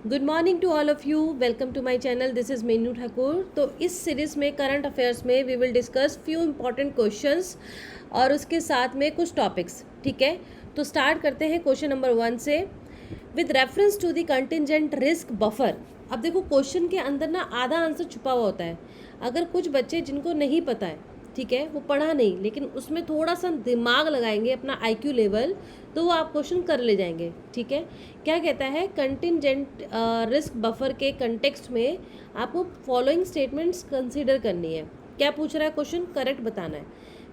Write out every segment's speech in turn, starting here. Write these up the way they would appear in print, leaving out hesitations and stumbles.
Good morning to all of you, welcome to my channel. This is Meenu Thakur. तो इस series में current affairs में we will discuss few important questions और उसके साथ में कुछ टॉपिक्स। ठीक है, तो स्टार्ट करते हैं क्वेश्चन नंबर 1 से। With reference to the contingent risk buffer. अब देखो क्वेश्चन के अंदर ना आधा आंसर छुपा हुआ होता है। अगर कुछ बच्चे जिनको नहीं पता है, ठीक है, वो पढ़ा नहीं, लेकिन उसमें थोड़ा सा दिमाग लगाएंगे अपना आईक्यू लेवल, तो वो आप क्वेश्चन कर ले जाएंगे। ठीक है, क्या कहता है, कंटिजेंट रिस्क बफर के कंटेक्स्ट में आपको फॉलोइंग स्टेटमेंट्स कंसीडर करनी है। क्या पूछ रहा है क्वेश्चन, करेक्ट बताना है।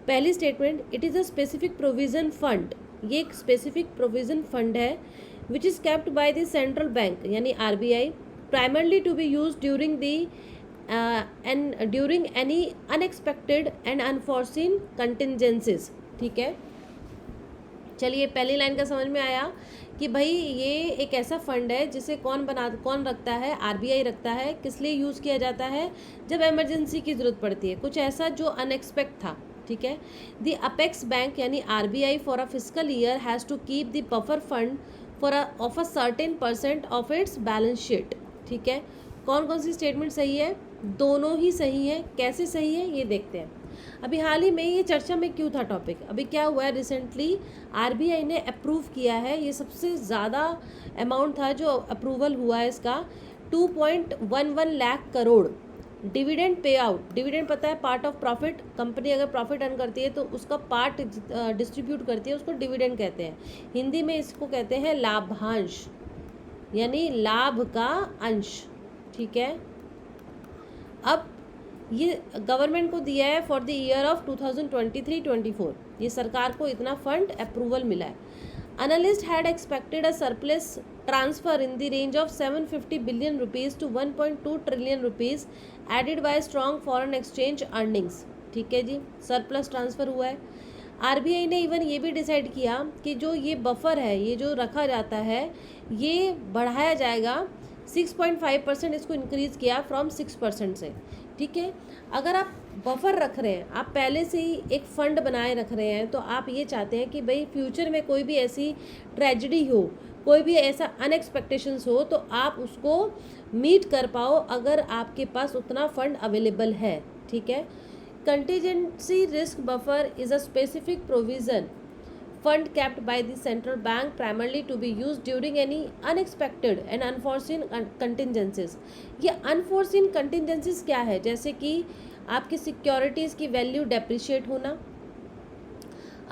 पहली statement, it is a specific provision fund. ये एक स्पेसिफिक प्रोविज़न फंड है which is kept by the central bank यानी RBI, primarily to be use during the and during any unexpected and unforeseen contingencies. ठीक है, चलिए पहली line का समझ में आया कि भाई ये एक ऐसा फंड है जिसे कौन रखता है, आरबीआई रखता है। किस लिए यूज़ किया जाता है, जब इमरजेंसी की ज़रूरत पड़ती है, कुछ ऐसा जो अनएक्सपेक्ट था। ठीक है, द अपेक्स बैंक यानी RBI for a fiscal year has to keep the buffer fund for of a certain % of its balance sheet. ठीक है, कौन कौन सी स्टेटमेंट सही है, दोनों ही सही है। कैसे सही है ये देखते हैं। अभी हाल ही में ये चर्चा में क्यों था टॉपिक, अभी क्या हुआ है, रिसेंटली आरबीआई ने अप्रूव किया है, ये सबसे ज़्यादा अमाउंट था जो अप्रूवल हुआ है इसका, 2.11 lakh crore dividend pay out. Dividend पता है, पार्ट ऑफ प्रॉफिट। कंपनी अगर प्रॉफिट अर्न करती है तो उसका पार्ट डिस्ट्रीब्यूट करती है, उसको डिविडेंड कहते हैं। हिंदी में इसको कहते हैं लाभांश, यानी लाभ का अंश। ठीक है, अब ये गवर्नमेंट को दिया है फॉर द ईयर ऑफ 2023-24। ये सरकार को इतना फंड अप्रूवल मिला है। Analyst had expected a surplus transfer in the range of 750 billion rupees to 1.2 trillion rupees aided by strong foreign exchange earnings. ठीक है जी, सरप्लस ट्रांसफ़र हुआ है। आरबीआई ने इवन ये भी डिसाइड किया कि जो ये बफर है, ये जो रखा जाता है, ये बढ़ाया जाएगा 6.5%, इसको इंक्रीज़ किया फ्रॉम 6% से। ठीक है, अगर आप बफर रख रहे हैं, आप पहले से ही एक फ़ंड बनाए रख रहे हैं, तो आप ये चाहते हैं कि भाई फ्यूचर में कोई भी ऐसी ट्रेजिडी हो, कोई भी ऐसा अनएक्सपेक्टेशंस हो, तो आप उसको मीट कर पाओ अगर आपके पास उतना फंड अवेलेबल है। ठीक है, contingency risk buffer is a specific provision fund kept by the central bank primarily to be used during any unexpected and unforeseen contingencies। ये unforeseen contingencies क्या है, जैसे कि आपकी सिक्योरिटीज़ की वैल्यू डेप्रिशिएट होना,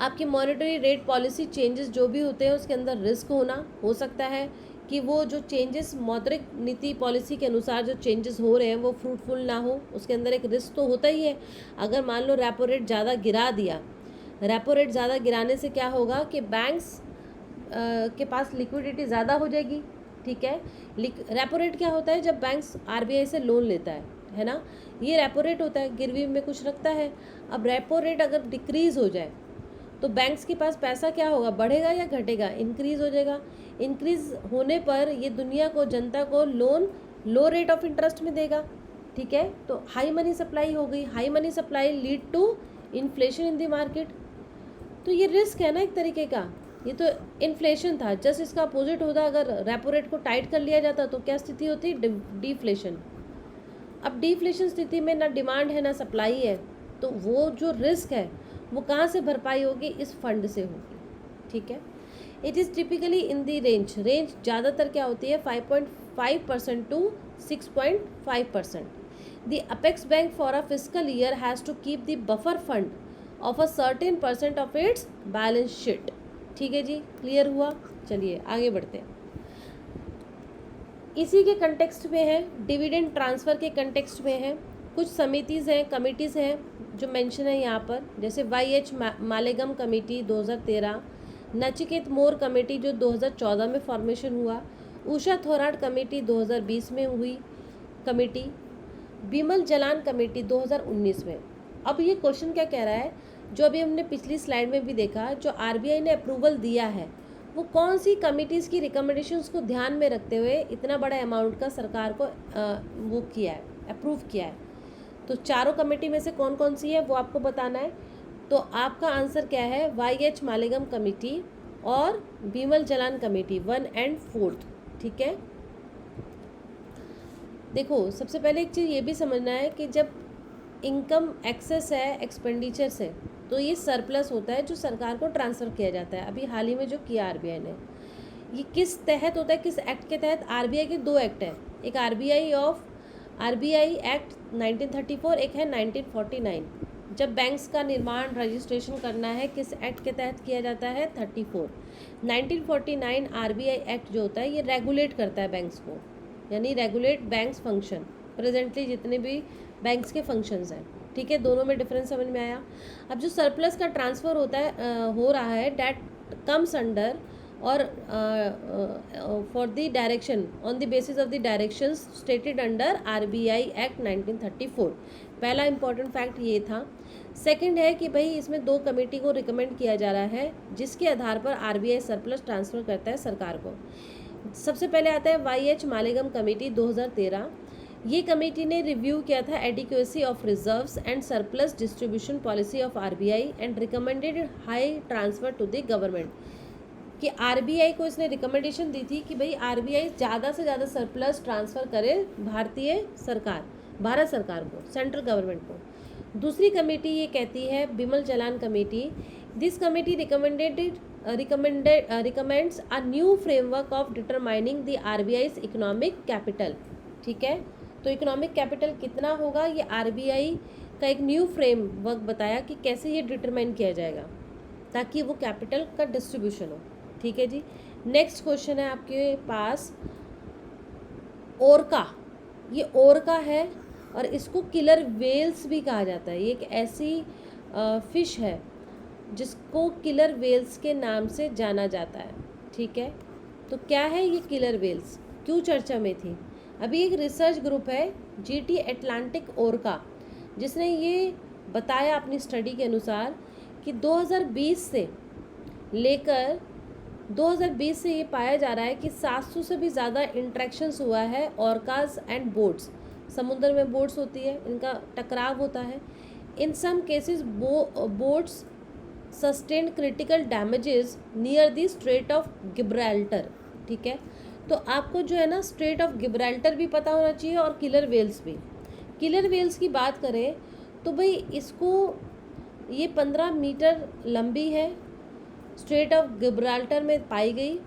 आपकी मॉनेटरी रेट पॉलिसी चेंजेस जो भी होते हैं उसके अंदर रिस्क होना। हो सकता है कि वो जो चेंजेस मौद्रिक नीति पॉलिसी के अनुसार जो चेंजेस हो रहे हैं वो फ्रूटफुल ना हो, उसके अंदर एक रिस्क तो होता ही है। अगर मान लो रेपो रेट ज़्यादा गिरा दिया, रेपो रेट ज़्यादा गिराने से क्या होगा कि बैंक्स के पास लिक्विडिटी ज़्यादा हो जाएगी। ठीक है, रेपो रेट क्या होता है, जब बैंक्स आरबीआई से लोन लेता है ना, ये रेपो रेट होता है, गिरवी में कुछ रखता है। अब रेपो रेट अगर डिक्रीज़ हो जाए तो बैंक्स के पास पैसा क्या होगा, बढ़ेगा या घटेगा, इंक्रीज़ हो जाएगा। इंक्रीज़ होने पर ये दुनिया को, जनता को loan low rate of interest में देगा। ठीक है, तो हाई मनी सप्लाई हो गई, high money supply lead to inflation in the market. तो ये रिस्क है ना एक तरीके का, ये तो इन्फ्लेशन था, जस्ट इसका अपोजिट होता। अगर रेपो रेट को टाइट कर लिया जाता तो क्या स्थिति होती, डिफ्लेशन। अब डिफ्लेशन स्थिति में ना डिमांड है ना सप्लाई है, तो वो जो रिस्क है वो कहाँ से भरपाई होगी, इस फंड से होगी। ठीक है, it is typically in the range ज़्यादातर क्या होती है, 5.5% to 6.5%। The apex bank for a fiscal year has to keep the buffer fund of a certain % of its balance sheet. ठीक है जी, क्लियर हुआ। चलिए आगे बढ़ते हैं। इसी के कंटेक्स्ट में है, डिविडेंड ट्रांसफ़र के कंटेक्स्ट में है। कुछ समितिज़ हैं, कमिटीज़ हैं जो मेंशन है यहाँ पर, जैसे YH मालेगम कमेटी 2013, नचिकेत मोर कमेटी जो 2014 में फॉर्मेशन हुआ, उषा थोराट कमेटी 2020 में हुई कमेटी, बिमल जलान कमेटी 2019 में। अब ये क्वेश्चन क्या कह रहा है, जो अभी हमने पिछली स्लाइड में भी देखा, जो आरबीआई ने अप्रूवल दिया है वो कौन सी कमिटीज़ की रिकमेंडेशंस को ध्यान में रखते हुए इतना बड़ा अमाउंट का सरकार को वो किया है, अप्रूव किया है। तो चारों कमेटी में से कौन कौन सी है वो आपको बताना है। तो आपका आंसर क्या है, YH मालेगम कमेटी और बिमल जलान कमेटी 1 and 4। ठीक है, देखो सबसे पहले एक चीज़ ये भी समझना है कि जब इनकम एक्सेस है एक्सपेंडिचर से, तो ये सरप्लस होता है जो सरकार को ट्रांसफ़र किया जाता है। अभी हाल ही में जो किया आरबीआई ने, ये किस तहत होता है, किस एक्ट के तहत? आरबीआई के दो एक्ट हैं, एक आरबीआई एक्ट 1934, एक है 1949। जब बैंक्स का निर्माण रजिस्ट्रेशन करना है किस एक्ट के तहत किया जाता है? 34। 1949 आरबीआई एक्ट जो होता है ये रेगुलेट करता है बैंक्स को, यानी रेगुलेट बैंक्स फंक्शन, प्रेजेंटली जितने भी बैंक्स के फंक्शंस हैं। ठीक है, दोनों में डिफरेंस समझ में आया। अब जो सरप्लस का ट्रांसफ़र होता है हो रहा है, डैट कम्स अंडर और for the direction on the basis of the directions stated under RBI act 1934। पहला इंपॉर्टेंट फैक्ट ये था। सेकंड है कि भाई इसमें दो कमेटी को रिकमेंड किया जा रहा है जिसके आधार पर आरबीआई सरप्लस ट्रांसफ़र करता है सरकार को। सबसे पहले आता है वाई.एच. मालेगम कमेटी 2013। ये कमेटी ने रिव्यू किया था adequacy of reserves and surplus distribution policy of RBI and recommended high transfer to the government. कि आरबीआई को इसने रिकमेंडेशन दी थी कि भाई आरबीआई ज़्यादा से ज़्यादा सरप्लस ट्रांसफ़र करे भारत सरकार को, सेंट्रल गवर्नमेंट को। दूसरी कमेटी ये कहती है Bimal Jalan committee, this committee recommends a new framework of determining the RBI's economic capital. ठीक है, तो इकोनॉमिक कैपिटल कितना होगा, ये आरबीआई का एक न्यू फ्रेमवर्क बताया कि कैसे ये डिटरमाइन किया जाएगा ताकि वो कैपिटल का डिस्ट्रीब्यूशन हो। ठीक है जी। नेक्स्ट क्वेश्चन है आपके पास ओरका। ये ओरका है और इसको किलर वेल्स भी कहा जाता है। ये एक ऐसी फिश है जिसको किलर वेल्स के नाम से जाना जाता है। ठीक है, तो क्या है ये किलर वेल्स, क्यों चर्चा में थी? अभी एक रिसर्च ग्रुप है जीटी एटलांटिक ओरका, जिसने ये बताया अपनी स्टडी के अनुसार कि 2020 से ये पाया जा रहा है कि 700 से भी ज़्यादा इंट्रैक्शंस हुआ है ऑर्काज एंड बोट्स। समुद्र में बोट्स होती है, इनका टकराव होता है। In some cases boats sustain critical damages near the strait of Gibraltar. ठीक है, तो आपको जो है ना स्ट्रेट ऑफ गिब्राल्टर भी पता होना चाहिए और किलर वेल्स भी। किलर वेल्स की बात करें तो भाई इसको ये 15 मीटर लंबी है, स्ट्रेट ऑफ गिब्राल्टर में पाई गई।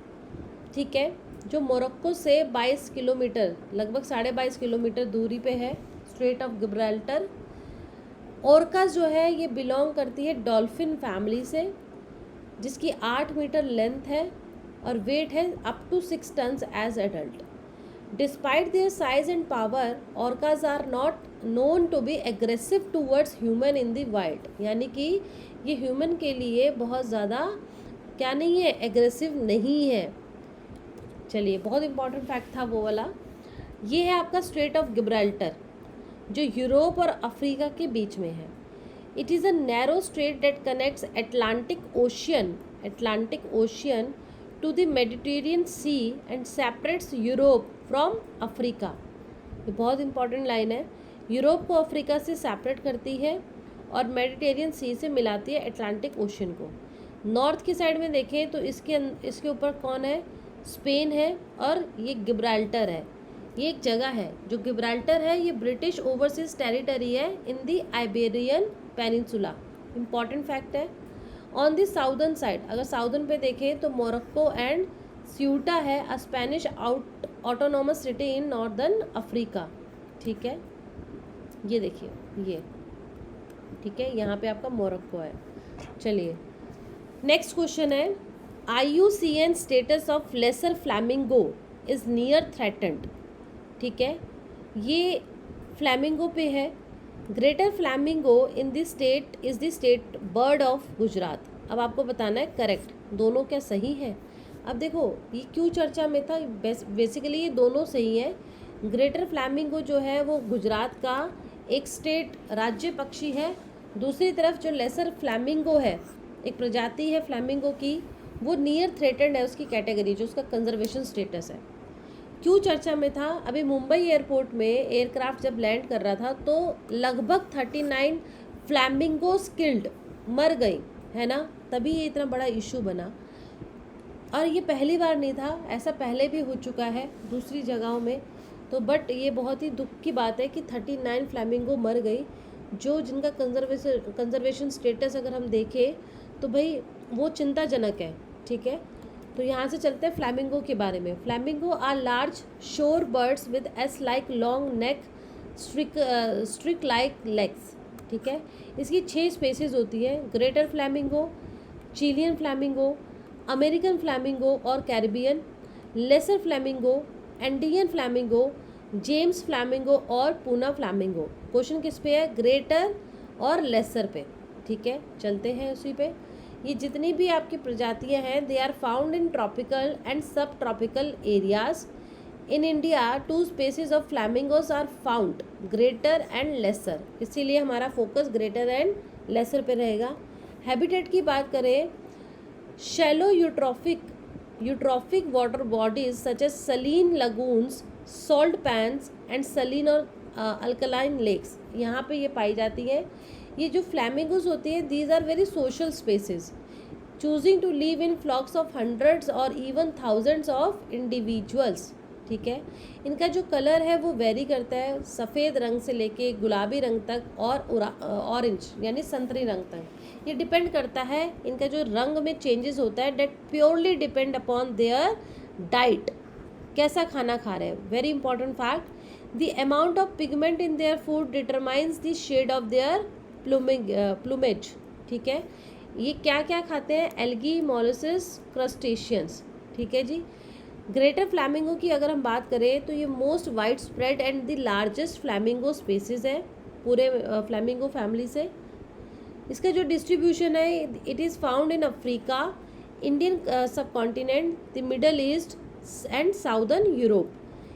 ठीक है, जो मोरक्को से 22 किलोमीटर, लगभग 22.5 किलोमीटर दूरी पे है स्ट्रेट ऑफ गिब्राल्टर। ओरकास जो है ये बिलोंग करती है डॉल्फिन फैमिली से, जिसकी 8 मीटर लेंथ है और वेट है up to 6 tons as adult. Despite their size and power, orcas are not known to be aggressive towards human in the wild. यानी कि ये ह्यूमन के लिए बहुत ज़्यादा क्या नहीं है, एग्रेसिव नहीं है। चलिए, बहुत इंपॉर्टेंट फैक्ट था वो वाला। ये है आपका स्ट्रेट ऑफ गिब्राल्टर जो यूरोप और अफ्रीका के बीच में है। It is a narrow strait that connects Atlantic Ocean to the Mediterranean Sea and separates Europe from Africa. ये बहुत इंपॉर्टेंट लाइन है। यूरोप को अफ्रीका से सेपरेट करती है और मेडिटेरियन सी से मिलाती है अटलांटिक ओशियन को। नॉर्थ की साइड में देखें तो इसके ऊपर कौन है, स्पेन है और ये गिब्राल्टर है। ये एक जगह है जो गिब्राल्टर है, ये ब्रिटिश ओवरसीज टेरिटरी है इन दी आइबेरियन पेनिनसुला। इम्पॉर्टेंट फैक्ट है। ऑन द साउदर्न साइड, अगर साउदर्न पे देखें तो मोरक्को एंड स्यूटा है, अ Spanish autonomous city in northern Africa. ठीक है, ये देखिए ये, ठीक है, यहाँ पे आपका मोरक्को है। चलिए, नेक्स्ट क्वेश्चन है IUCN status of lesser flamingo is near threatened. ठीक है, ये फ्लैमिंगो पे है। Greater flamingo in this state is the state bird of Gujarat. अब आपको बताना है करेक्ट, दोनों क्या सही है। अब देखो ये क्यों चर्चा में था, बेसिकली ये दोनों सही है। ग्रेटर फ्लैमिंगो जो है वो गुजरात का एक स्टेट राज्य पक्षी है। दूसरी तरफ जो लेसर फ्लैमिंगो है, एक प्रजाति है फ्लैमिंगो की, वो नियर थ्रेटेंड है, उसकी कैटेगरी जो उसका कंजर्वेशन स्टेटस है। क्यों चर्चा में था, अभी मुंबई एयरपोर्ट में एयरक्राफ्ट जब लैंड कर रहा था तो लगभग 39 फ्लैमिंगोस किल्ड, मर गई है ना, तभी ये इतना बड़ा इशू बना। और ये पहली बार नहीं था, ऐसा पहले भी हो चुका है दूसरी जगहों में। तो बट ये बहुत ही दुख की बात है कि 39 फ्लैमिंगो मर गई, जो जिनका कंजर्वेशन स्टेटस अगर हम देखें तो भाई वो चिंताजनक है। ठीक है, तो यहाँ से चलते हैं फ्लैमिंगो के बारे में। Flamingo are large shore birds with S like long neck stick like legs. ठीक है, इसकी 6 स्पेसीज होती है, greater flamingo, Chilean flamingo, American flamingo और Caribbean, lesser flamingo, Andean flamingo, James flamingo और पूना फ्लैमिंगो। क्वेश्चन किस पे है? ग्रेटर और लेसर पे। ठीक है, चलते हैं उसी पे। ये जितनी भी आपकी प्रजातियां हैं they are found in tropical and sub tropical areas. In India 2 species of flamingos are found, greater and lesser, इसीलिए हमारा फोकस ग्रेटर एंड लेसर पे रहेगा। हैबिटेट की बात करें, shallow eutrophic water bodies such as saline lagoons, salt pans and saline और alkaline lakes, यहाँ पे ये पाई जाती है। ये जो फ्लैमिंगोज होती है these are very social spaces, choosing to live in flocks of hundreds और इवन थाउजेंड्स ऑफ इंडिविजुअल्स। ठीक है, इनका जो कलर है वो वेरी करता है, सफ़ेद रंग से लेके गुलाबी रंग तक और ऑरेंज यानी संतरी रंग तक। ये डिपेंड करता है, इनका जो रंग में चेंजेस होता है that purely depend upon their diet, कैसा खाना खा रहे हैं। Very important fact, the amount of pigment in their food determines the shade of their plumage. ठीक है, ये क्या क्या खाते हैं? Algae, molluscs, crustaceans. ठीक है जी। ग्रेटर फ्लैमिंगो की अगर हम बात करें तो ये most wide spread and the largest flamingo species है पूरे फ्लैमिंगो फैमिली से। इसका जो डिस्ट्रीब्यूशन है it is found in Africa, Indian sub continent, the Middle East and southern Europe.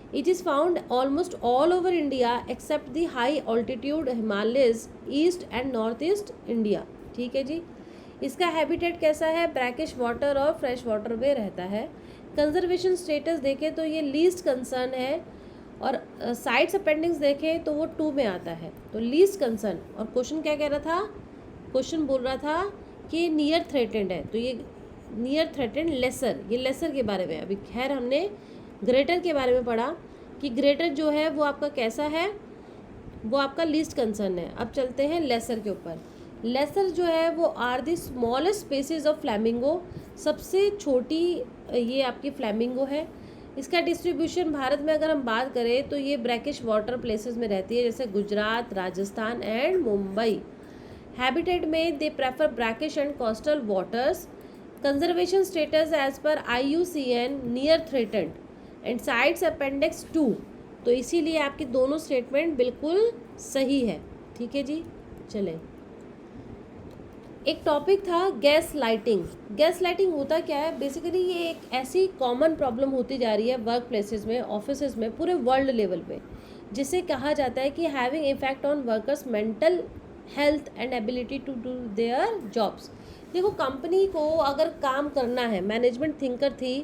It is found almost all over India except the high altitude Himalayas, east and northeast India। ठीक है जी। इसका habitat कैसा है? Brackish water और fresh water में रहता है। Conservation status देखें तो ये लीस्ट कंसर्न है, और साइड्स अपेंडिक्स देखें तो वो 2 में आता है, तो लीस्ट कंसर्न। और क्वेश्चन क्या कह रहा था? क्वेश्चन बोल रहा था कि नियर थ्रेटेंड है, तो ये नियर थ्रेटेंड लेसर, ये लेसर के बारे में। अभी खैर हमने ग्रेटर के बारे में पढ़ा कि ग्रेटर जो है वो आपका कैसा है, वो आपका लीस्ट कंसर्न है। अब चलते हैं लेसर के ऊपर। लेसर जो है वो are the smallest species of flamingo, सबसे छोटी ये आपकी फ्लैमिंगो है। इसका डिस्ट्रीब्यूशन भारत में अगर हम बात करें तो ये ब्रैकिश वाटर प्लेसेस में रहती है, जैसे गुजरात, राजस्थान एंड मुंबई। हैबिटेट में they prefer brackish and coastal waters. Conservation status as per IUCN near threatened and CITES appendix 2, तो इसीलिए आपकी दोनों स्टेटमेंट बिल्कुल सही है। ठीक है जी, चलें। एक टॉपिक था गैस लाइटिंग। गैस लाइटिंग होता क्या है? बेसिकली ये एक ऐसी कॉमन प्रॉब्लम होती जा रही है वर्क प्लेसेस में, ऑफिसेज में, पूरे वर्ल्ड लेवल पे, जिसे कहा जाता है कि having effect on workers mental health and ability to do their jobs. देखो, कंपनी को अगर काम करना है, मैनेजमेंट थिंकर थी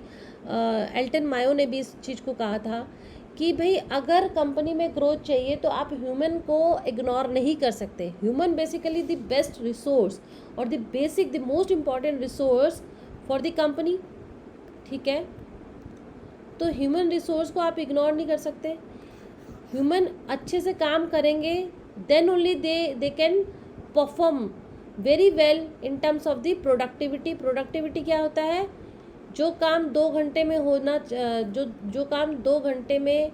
एल्टन मायो ने भी इस चीज़ को कहा था कि भाई अगर कंपनी में ग्रोथ चाहिए तो आप ह्यूमन को इग्नोर नहीं कर सकते। Human basically the best resource और the most important resource for the company. ठीक है, तो ह्यूमन रिसोर्स को आप इग्नोर नहीं कर सकते। ह्यूमन अच्छे से काम करेंगे then only they can perform very well in terms of the productivity. Productivity क्या होता है? जो काम 2 घंटे में होना, जो काम 2 घंटे में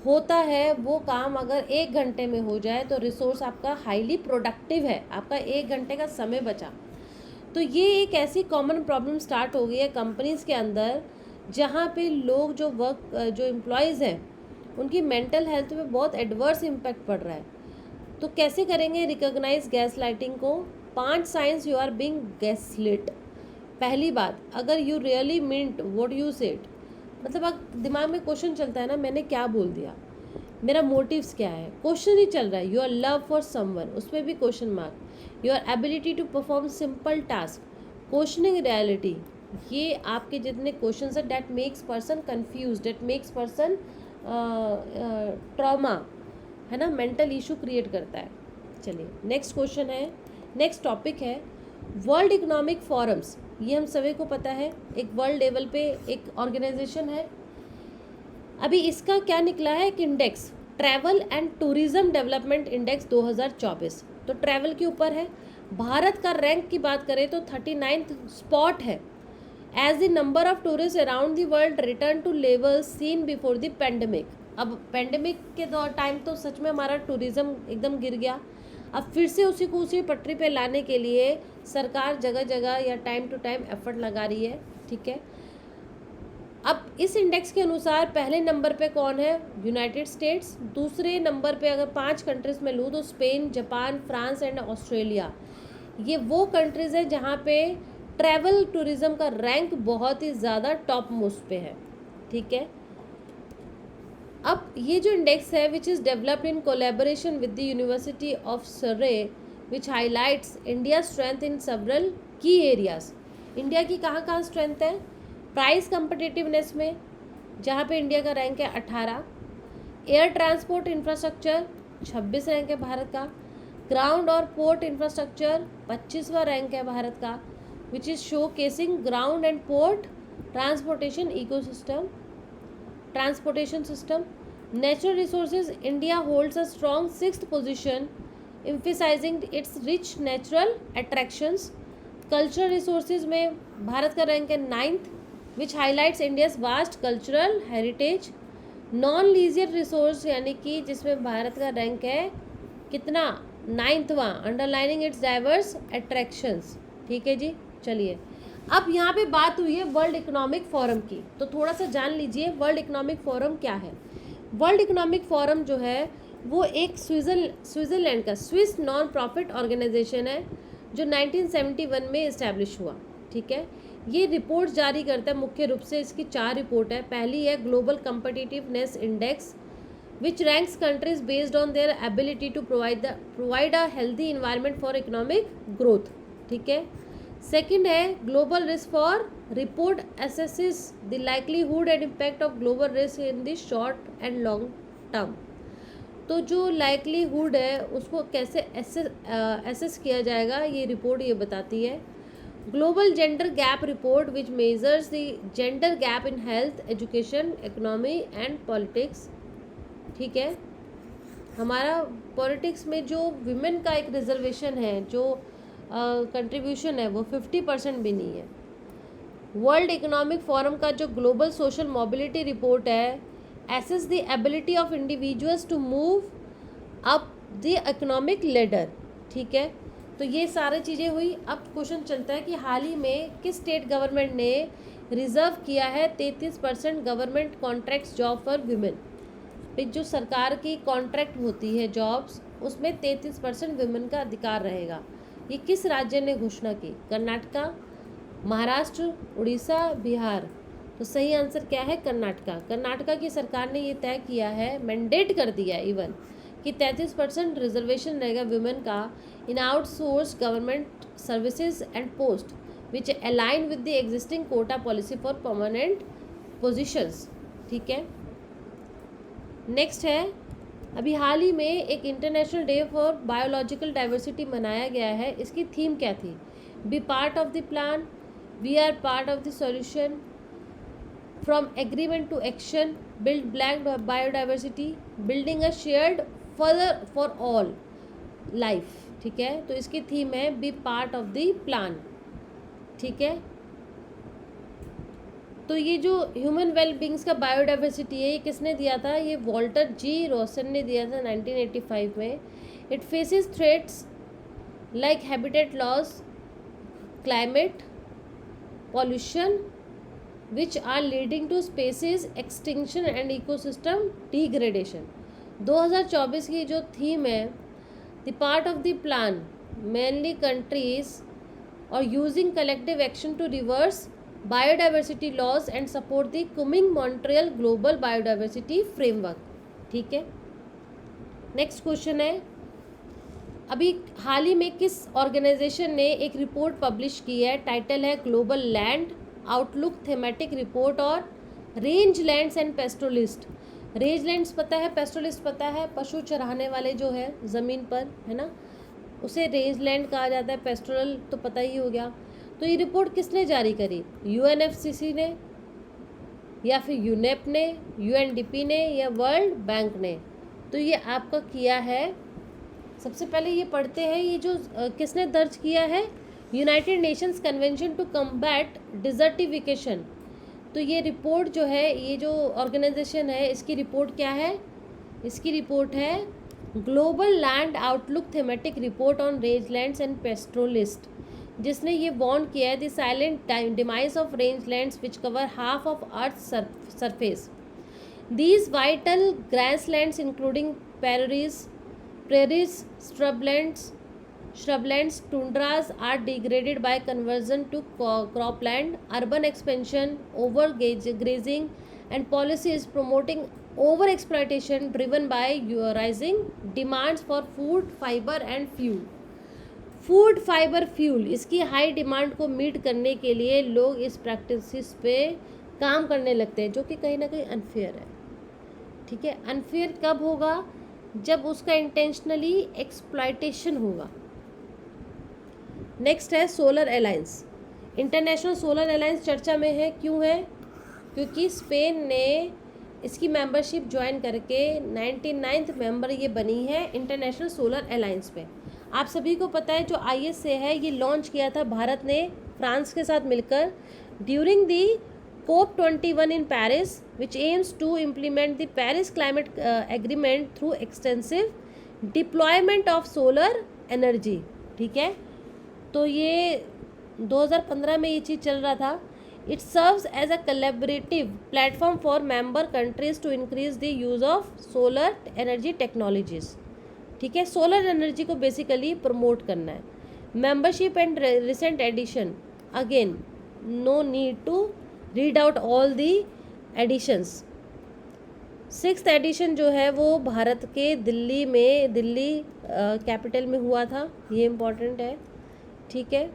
होता है वो काम अगर 1 घंटे में हो जाए तो रिसोर्स आपका हाईली प्रोडक्टिव है, आपका 1 घंटे का समय बचा। तो ये एक ऐसी कॉमन प्रॉब्लम स्टार्ट हो गई है कंपनीज़ के अंदर, जहाँ पे लोग जो एम्प्लॉयज़ हैं उनकी मेंटल हेल्थ में बहुत एडवर्स इम्पैक्ट पड़ रहा है। तो कैसे करेंगे रिकॉग्नाइज गैस लाइटिंग को? 5 signs you are being gaslit. पहली बात, अगर you really meant what you said, मतलब अब दिमाग में क्वेश्चन चलता है ना, मैंने क्या बोल दिया, मेरा मोटिव्स क्या है, क्वेश्चन ही चल रहा है। योर लव फॉर समवन, उसमें भी question mark. Your ability to perform simple task, questioning reality. ये आपके जितने क्वेश्चन है that makes person confuse, that makes person trauma, है ना, मेंटल इशू क्रिएट करता है। चलिए नेक्स्ट क्वेश्चन है, नेक्स्ट टॉपिक है वर्ल्ड इकोनॉमिक फोरम्स। ये हम सभी को पता है, एक वर्ल्ड लेवल पे एक ऑर्गेनाइजेशन है। अभी इसका क्या निकला है, एक index, travel and tourism development index 2024। तो ट्रैवल के ऊपर है। भारत का रैंक की बात करें तो 39th स्पॉट है। As the number of tourist around the world return to level seen before the pandemic. अब पेंडेमिक के टाइम तो सच में हमारा टूरिज्म एकदम गिर गया। अब फिर से उसी को उसी पटरी पे लाने के लिए सरकार जगह जगह या टाइम टू टाइम एफर्ट लगा रही है। ठीक है, अब इस इंडेक्स के अनुसार पहले नंबर पे कौन है, यूनाइटेड स्टेट्स। दूसरे नंबर पे अगर 5 कंट्रीज में लूँ तो Spain, Japan, France and Australia. ये वो कंट्रीज़ है जहाँ पे ट्रैवल टूरिज्म का रैंक बहुत ही ज़्यादा टॉप मोस्ट पे है। ठीक है, अब ये जो इंडेक्स है which is developed in collaboration with the university of सरे विच highlights India strength in several की एरियाज। इंडिया की कहाँ कहाँ स्ट्रेंथ है, प्राइस कंपटिटिवनेस में जहाँ पे इंडिया का रैंक है 18, एयर ट्रांसपोर्ट इंफ्रास्ट्रक्चर 26 रैंक है भारत का, ग्राउंड और पोर्ट इंफ्रास्ट्रक्चर 25वां रैंक है भारत का, which is showcasing ground and port transportation ecosystem, transportation system. Natural resources India holds a strong 6th position emphasising its rich natural attractions. Cultural resources में भारत का रैंक है 9th which highlights India's vast cultural heritage. Non leisure resource यानी कि जिसमें भारत का rank है कितना, 9वां, अंडरलाइनिंग इट्स डाइवर्स अट्रैक्शंस। ठीक है जी, चलिए अब यहाँ पे बात हुई है वर्ल्ड इकोनॉमिक फोरम की, तो थोड़ा सा जान लीजिए वर्ल्ड इकोनॉमिक फोरम क्या है। वर्ल्ड इकोनॉमिक फोरम जो है वो एक स्विट्ज़रलैंड का स्विस नॉन प्रॉफिट ऑर्गेनाइजेशन है जो 1971 में इस्टेब्लिश हुआ। ठीक है, ये रिपोर्ट जारी करता है, मुख्य रूप से इसकी 4 रिपोर्ट है। पहली है global competitiveness index which ranks countries based on their ability to provide a healthy environment for economic growth. ठीक है, सेकंड है global risk for report assesses the likelihood and impact of global risk in the short and long term. तो जो likelihood है उसको कैसे assess किया जाएगा, ये रिपोर्ट ये बताती है। Global gender gap report which measures the gender gap in health, education, economy and politics. ठीक है, हमारा पॉलिटिक्स में जो विमेन का एक रिजर्वेशन है, जो कंट्रीब्यूशन है वो 50% भी नहीं है। वर्ल्ड इकोनॉमिक फोरम का जो ग्लोबल सोशल मोबिलिटी रिपोर्ट है assess the ability of individuals to move up the economic ladder. ठीक है, तो ये सारी चीज़ें हुई। अब क्वेश्चन चलता है कि हाल ही में किस स्टेट गवर्नमेंट ने रिजर्व किया है 33% government contracts job for women. जो सरकार की कॉन्ट्रैक्ट होती है जॉब्स उसमें 33% वीमेन का अधिकार रहेगा। ये किस राज्य ने घोषणा की, कर्नाटका, महाराष्ट्र, उड़ीसा, बिहार। तो सही आंसर क्या है, कर्नाटका। कर्नाटका की सरकार ने ये तय किया है, मैंडेट कर दिया है इवन कि 33% रिजर्वेशन रहेगा विमेन का in outsource government services and post which align with the existing quota policy for permanent positions. ठीक है, नेक्स्ट है अभी हाल ही में एक international day for biological diversity मनाया गया है। इसकी थीम क्या थी, be part of the plan, we are part of the solution, from agreement to action, build black biodiversity, building a shared further for all life. ठीक है, तो इसकी थीम है be part of the plan. ठीक है, तो ये जो ह्यूमन वेलबींग्स का बायोडाइवर्सिटी है ये किसने दिया था, ये वॉल्टर जी रॉसन ने दिया था 1985 में। It faces threats like habitat loss, climate pollution which are leading to species extinction and ecosystem degradation. 2024 की जो थीम है the part of the plan mainly countries और using collective action to reverse biodiversity loss and support the Kunming Montreal global biodiversity framework. ठीक है, next question है अभी हाल ही में किस ऑर्गेनाइजेशन ने एक रिपोर्ट पब्लिश की है, टाइटल है global land outlook thematic report और range lands and pastoralist. Range lands पता है, पेस्टोलिस्ट पता है, पशु चराने वाले जो है ज़मीन पर, है ना, उसे रेंज लैंड कहा जाता है। पेस्टोरल तो पता ही हो गया। तो ये रिपोर्ट किसने जारी करी, यूएनएफसीसी ने, या फिर यूनेप ने, यूएनडीपी ने या वर्ल्ड बैंक ने? तो ये आपका किया है। सबसे पहले ये पढ़ते हैं, ये जो किसने दर्ज किया है? United Nations Convention to Combat Desertification. तो ये रिपोर्ट जो है, ये जो ऑर्गेनाइजेशन है, इसकी रिपोर्ट क्या है? इसकी रिपोर्ट है global land outlook thematic report on rangelands and pastoralist, जिसने ये वार्न किया है the silent demise of rangelands which cover half of earth surface. These vital grasslands including prairies, shrublands, tundras are degraded by conversion to cropland, urban expansion, overgrazing, and policies promoting overexploitation driven by rising demands for food, fiber and fuel. Food fibre fuel, इसकी high demand को meet करने के लिए लोग इस practice पे काम करने लगते हैं, जो कि कहीं ना कहीं अनफेयर है। ठीक है, अनफेयर कब होगा? जब उसका इंटेंशनली एक्सप्लॉयटेशन होगा। नेक्स्ट है solar alliance. International solar alliance चर्चा में है, क्यों है? क्योंकि स्पेन ने इसकी मेंबरशिप ज्वाइन करके 99th मेंबर ये बनी है इंटरनेशनल सोलर अलायंस पे। आप सभी को पता है जो ISA है, ये लॉन्च किया था भारत ने फ्रांस के साथ मिलकर during the COP21 in Paris, which aims to implement the Paris Climate Agreement through extensive deployment of solar energy। ठीक है, तो ये 2015 में ये चीज़ चल रहा था। It serves as a collaborative platform for member countries to increase the use of solar energy technologies। ठीक है, सोलर एनर्जी को बेसिकली प्रमोट करना है। Membership and recent edition, again no need to read out all the editions. 6th edition जो है वो भारत के Delhi capital में हुआ था, ये इम्पॉर्टेंट है। ठीक है,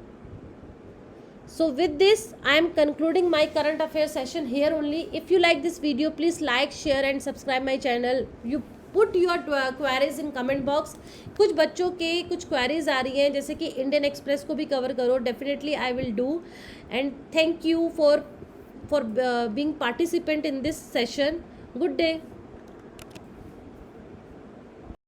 so with this I am concluding my current affairs session here only. If you like this video, please like, share and subscribe my channel. You put your queries in comment box. कुछ बच्चों के कुछ queries आ रही हैं, जैसे कि Indian express को भी कवर करो। Definitely I will do, and thank you for being participant in this session. Good day.